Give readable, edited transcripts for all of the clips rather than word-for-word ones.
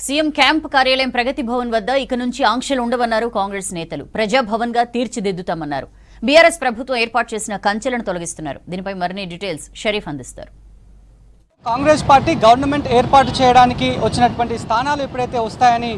CM camp కార్యాలయం ప్రగతి భవన్ వద్ద ఇక నుంచి ఆంక్షలు ఉండవన్నారు కాంగ్రెస్ నేతలు. ప్రజాభవన్ గా తీర్చిదిద్దుతామన్నారు. బీఆర్ఎస్ ప్రభుత్వం ఏర్పాటు చేసిన కంచెలను తొలగిస్తున్నారు. దీనిపై మరిన్ని డీటెయిల్స్ షరీఫ్ అందిస్తారు. కాంగ్రెస్ పార్టీ గవర్నమెంట్ ఏర్పాటు చేయడానికి వచ్చినటువంటి స్థానాలు ఎప్పుడైతే వస్తాయని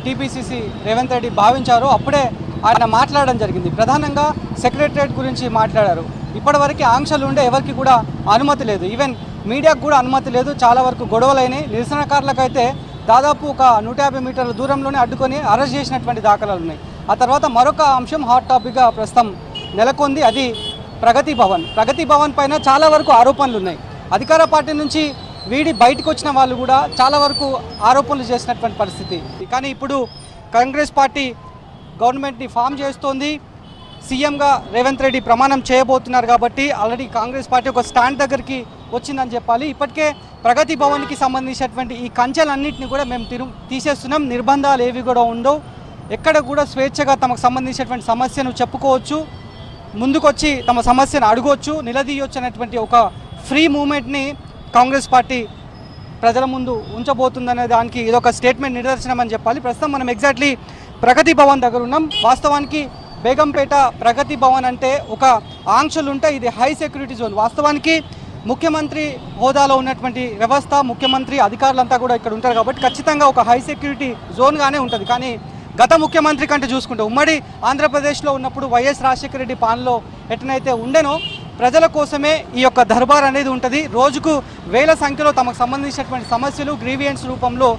టీపీసీసీ రేవంత్ రెడ్డి భావించారో అప్పుడే ఆయన మాట్లాడడం జరిగింది. ప్రధానంగా సెక్రటరియట్ గురించి మాట్లాడారు. ఇప్పటివరకు ఆంక్షలు ఉండే ఎవరికి కూడా అనుమతి లేదు, ఈవెన్ మీడియాకు కూడా అనుమతి లేదు. చాలా వరకు గొడవలైనాయి. నిరసనకారులకైతే దాదాపు ఒక 150 మీటర్ల దూరంలోనే అడ్డుకొని అరెస్ట్ చేసినటువంటి దాఖలాలు ఉన్నాయి. ఆ తర్వాత మరొక అంశం హాట్ టాపిక్గా ప్రస్తుతం నెలకొంది, అది ప్రగతి భవన్. ప్రగతి భవన్ పైన చాలా వరకు ఆరోపణలు ఉన్నాయి. అధికార పార్టీ నుంచి వీడి బయటకు వచ్చిన వాళ్ళు కూడా చాలా వరకు ఆరోపణలు చేసినటువంటి పరిస్థితి. కానీ ఇప్పుడు కాంగ్రెస్ పార్టీ గవర్నమెంట్ని ఫామ్ చేస్తోంది. సీఎంగా రేవంత్ రెడ్డి ప్రమాణం చేయబోతున్నారు కాబట్టి ఆల్రెడీ కాంగ్రెస్ పార్టీ ఒక స్టాండ్ దగ్గరికి వచ్చిందని చెప్పాలి. ఇప్పటికే ప్రగతి భవన్కి సంబంధించినటువంటి ఈ కంచెలన్నింటినీ కూడా మేము తీసేస్తున్నాం. నిర్బంధాలు ఏవి కూడా ఉండవు. ఎక్కడ కూడా స్వేచ్ఛగా తమకు సంబంధించినటువంటి సమస్యను చెప్పుకోవచ్చు, ముందుకొచ్చి తమ సమస్యను అడగవచ్చు, నిలదీయొచ్చు అనేటువంటి ఒక ఫ్రీ మూమెంట్ని కాంగ్రెస్ పార్టీ ప్రజల ముందు ఉంచబోతుందనే దానికి ఇదొక స్టేట్మెంట్ నిదర్శనం అని చెప్పాలి. ప్రస్తుతం మనం ఎగ్జాక్ట్లీ ప్రగతి భవన్ దగ్గర ఉన్నాం. వాస్తవానికి బేగంపేట ప్రగతి భవన్ అంటే ఒక ఆంక్షలు ఉంటాయి, ఇది హై సెక్యూరిటీ జోన్. వాస్తవానికి ముఖ్యమంత్రి హోదాలో ఉన్నటువంటి వ్యవస్థ, ముఖ్యమంత్రి అధికారులంతా కూడా ఇక్కడ ఉంటారు కాబట్టి ఖచ్చితంగా ఒక హై సెక్యూరిటీ జోన్గానే ఉంటుంది. కానీ గత ముఖ్యమంత్రి కంటే చూసుకుంటే ఉమ్మడి ఆంధ్రప్రదేశ్లో ఉన్నప్పుడు వైఎస్ రాజశేఖర రెడ్డి పాలనలో ఎట్లనైతే ఉండేనో ప్రజల కోసమే ఈ యొక్క దర్బార్ అనేది ఉంటుంది. రోజుకు వేల సంఖ్యలో తమకు సంబంధించినటువంటి సమస్యలు గ్రీవియన్స్ రూపంలో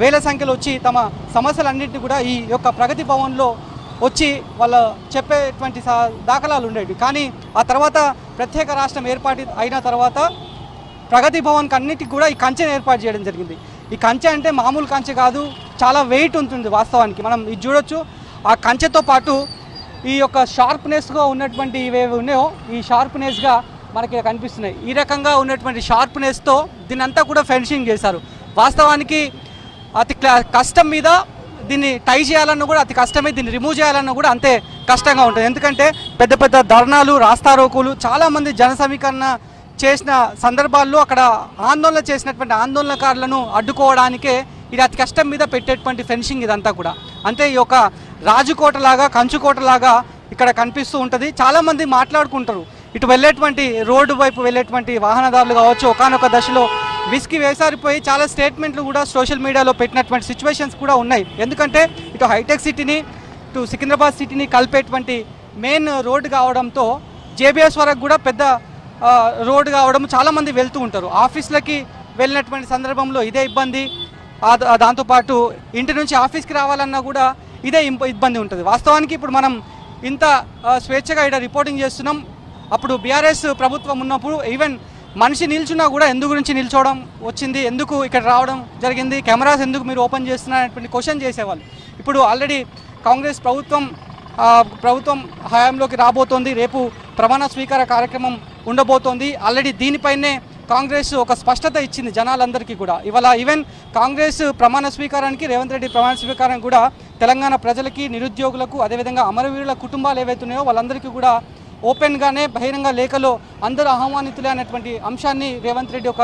వేల సంఖ్యలో వచ్చి తమ సమస్యలన్నింటినీ కూడా ఈ యొక్క ప్రగతి భవన్లో వచ్చి వాళ్ళు చెప్పేటువంటి దాఖలాలు ఉండేవి. కానీ ఆ తర్వాత ప్రత్యేక రాష్ట్రం ఏర్పాటు అయిన తర్వాత ప్రగతి భవన్కి అన్నిటికీ కూడా ఈ కంచెను ఏర్పాటు చేయడం జరిగింది. ఈ కంచె అంటే మామూలు కంచె కాదు, చాలా వెయిట్ ఉంటుంది. వాస్తవానికి మనం ఇది చూడొచ్చు. ఆ కంచెతో పాటు ఈ యొక్క షార్ప్నెస్గా ఉన్నటువంటి ఇవేవి ఉన్నాయో ఈ షార్ప్నెస్గా మనకి కనిపిస్తున్నాయి. ఈ రకంగా ఉన్నటువంటి షార్ప్నెస్తో దీన్నంతా కూడా ఫెన్సింగ్ చేశారు. వాస్తవానికి అతి కష్టం మీద దీన్ని టై చేయాలన్నా కూడా అతి కష్టమే, దీన్ని రిమూవ్ చేయాలన్నా కూడా అంతే కష్టంగా ఉంటుంది. ఎందుకంటే పెద్ద పెద్ద ధర్నాలు, రాస్తారోకోలు, చాలామంది జన సమీకరణ చేసిన సందర్భాల్లో అక్కడ ఆందోళన చేసినటువంటి ఆందోళనకారులను అడ్డుకోవడానికే ఇది అతి కష్టం మీద పెట్టేటువంటి ఫెన్సింగ్ ఇదంతా కూడా. అంటే ఈ యొక్క రాజుకోటలాగా, కంచుకోటలాగా ఇక్కడ కనిపిస్తూ ఉంటుంది. చాలామంది మాట్లాడుకుంటారు. ఇటు వెళ్ళేటువంటి రోడ్డు వైపు వెళ్ళేటువంటి వాహనదారులు కావచ్చు, ఒకానొక దశలో విసికి వేసారిపోయి చాలా స్టేట్మెంట్లు కూడా సోషల్ మీడియాలో పెట్టినటువంటి సిచ్యువేషన్స్ కూడా ఉన్నాయి. ఎందుకంటే ఇటు హైటెక్ సిటీని ఇటు సికింద్రాబాద్ సిటీని కలిపేటువంటి మెయిన్ రోడ్డు కావడంతో జేబీఎస్ వరకు కూడా పెద్ద రోడ్డు కావడం చాలామంది వెళ్తూ ఉంటారు. ఆఫీసులకి వెళ్ళినటువంటి సందర్భంలో ఇదే ఇబ్బంది, దాంతోపాటు ఇంటి నుంచి ఆఫీస్కి రావాలన్నా కూడా ఇదే ఇబ్బంది ఉంటుంది. వాస్తవానికి ఇప్పుడు మనం ఇంత స్వేచ్ఛగా ఇక్కడ రిపోర్టింగ్ చేస్తున్నాం. అప్పుడు బీఆర్ఎస్ ప్రభుత్వం ఉన్నప్పుడు ఈవెన్ మనిషి నిల్చున్నా కూడా ఎందుకు గురించి నిల్చోవడం వచ్చింది, ఎందుకు ఇక్కడ రావడం జరిగింది, కెమెరాస్ ఎందుకు మీరు ఓపెన్ చేస్తున్నారనేటువంటి క్వశ్చన్ చేసేవాళ్ళు. ఇప్పుడు ఆల్రెడీ కాంగ్రెస్ ప్రభుత్వం హయాంలోకి రాబోతోంది. రేపు ప్రమాణ స్వీకార కార్యక్రమం ఉండబోతోంది. ఆల్రెడీ దీనిపైనే కాంగ్రెస్ ఒక స్పష్టత ఇచ్చింది జనాలందరికీ కూడా. ఇవాళ ఈవెన్ కాంగ్రెస్ ప్రమాణ స్వీకారానికి, రేవంత్ రెడ్డి ప్రమాణ స్వీకారానికి కూడా తెలంగాణ ప్రజలకి, నిరుద్యోగులకు, అదేవిధంగా అమరవీరుల కుటుంబాలు ఏవైతున్నాయో వాళ్ళందరికీ కూడా ఓపెన్గానే బహిరంగ లేఖలో అందరూ ఆహ్వానితులే అనేటువంటి అంశాన్ని రేవంత్ రెడ్డి ఒక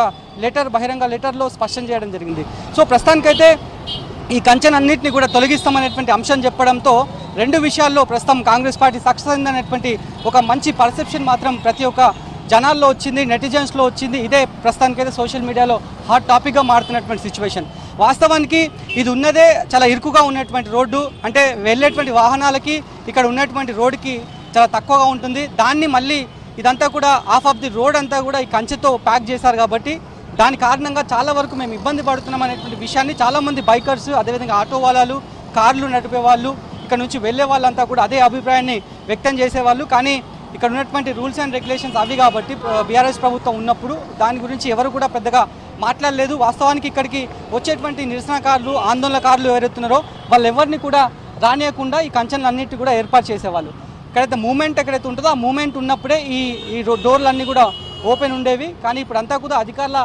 బహిరంగ లెటర్లో స్పష్టం చేయడం జరిగింది. సో ప్రస్తుతానికైతే ఈ కంచెనన్నింటినీ కూడా తొలగిస్తామనేటువంటి అంశం చెప్పడంతో రెండు విషయాల్లో ప్రస్తుతం కాంగ్రెస్ పార్టీ సక్సెస్ అయిందనేటువంటి ఒక మంచి పర్సెప్షన్ మాత్రం ప్రతి ఒక్క జనాల్లో వచ్చింది, నెటిజన్స్లో వచ్చింది. ఇదే ప్రస్తుతానికైతే సోషల్ మీడియాలో హాట్ టాపిక్గా మారుతున్నటువంటి సిచ్యువేషన్. వాస్తవానికి ఇది ఉన్నదే చాలా ఇరుకుగా ఉన్నటువంటి రోడ్డు, అంటే వెళ్ళేటువంటి వాహనాలకి ఇక్కడ ఉన్నటువంటి రోడ్డుకి చాలా తక్కువగా ఉంటుంది. దాన్ని మళ్ళీ ఇదంతా కూడా హాఫ్ ఆఫ్ ది రోడ్ అంతా కూడా ఈ కంచెతో ప్యాక్ చేశారు కాబట్టి దాని కారణంగా చాలా వరకు మేము ఇబ్బంది పడుతున్నాం అనేటువంటి విషయాన్ని చాలామంది బైకర్స్, అదేవిధంగా ఆటో వాళ్ళలు, కార్లు నడిపే వాళ్ళు, ఇక్కడ నుంచి వెళ్ళే వాళ్ళంతా కూడా అదే అభిప్రాయాన్ని వ్యక్తం చేసేవాళ్ళు. కానీ ఇక్కడ ఉన్నటువంటి రూల్స్ అండ్ రెగ్యులేషన్స్ అవి కాబట్టి బీఆర్ఎస్ ప్రభుత్వం ఉన్నప్పుడు దాని గురించి ఎవరు కూడా పెద్దగా మాట్లాడలేదు. వాస్తవానికి ఇక్కడికి వచ్చేటువంటి నిరసనకారులు, ఆందోళనకారులు ఎవరైతున్నారో వాళ్ళు ఎవరిని కూడా రానియకుండా ఈ కంచెలన్నింటినీ కూడా ఏర్పాటు చేసేవాళ్ళు. ఎక్కడైతే మూమెంట్ ఎక్కడైతే ఉంటుందో ఆ మూమెంట్ ఉన్నప్పుడే ఈ డోర్లన్నీ కూడా ఓపెన్ ఉండేవి. కానీ ఇప్పుడు అంతా కూడా అధికారుల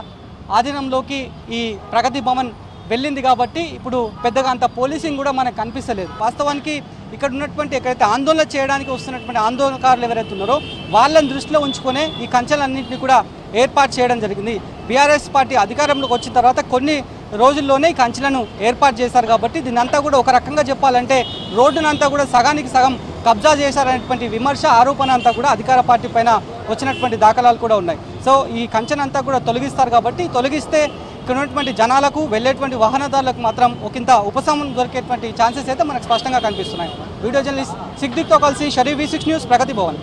ఆధీనంలోకి ఈ ప్రగతి భవన్ వెళ్ళింది కాబట్టి ఇప్పుడు పెద్దగా అంత పోలీసింగ్ కూడా మనకు కనిపిస్తలేదు. వాస్తవానికి ఇక్కడ ఉన్నటువంటి ఎక్కడైతే ఆందోళన చేయడానికి వస్తున్నటువంటి ఆందోళనకారులు ఎవరైతే ఉన్నారో వాళ్ళని దృష్టిలో ఉంచుకునే ఈ కంచెలన్నింటినీ కూడా ఏర్పాటు చేయడం జరిగింది. బీఆర్ఎస్ పార్టీ అధికారంలోకి వచ్చిన తర్వాత కొన్ని రోజుల్లోనే ఈ కంచెలను ఏర్పాటు చేశారు కాబట్టి దీనంతా కూడా ఒక రకంగా చెప్పాలంటే రోడ్డునంతా కూడా సగానికి సగం కబ్జా చేశారనేటువంటి విమర్శ ఆరోపణ అంతా కూడా అధికార పార్టీ పైన వచ్చినటువంటి దాఖలాలు కూడా ఉన్నాయి. సో ఈ కంచెనంతా కూడా తొలగిస్తారు కాబట్టి తొలగిస్తే ఇక్కడ ఉన్నటువంటి జనాలకు వెళ్ళేటువంటి వాహనదారులకు మాత్రం ఒకంత ఉపశమనం దొరికేటువంటి ఛాన్సెస్ అయితే మనకు స్పష్టంగా కనిపిస్తున్నాయి. వీడియో జర్నలిస్ట్ సిద్దిక్తో కలిసి షరీఫ్ V6 న్యూస్ ప్రగతి భవన్.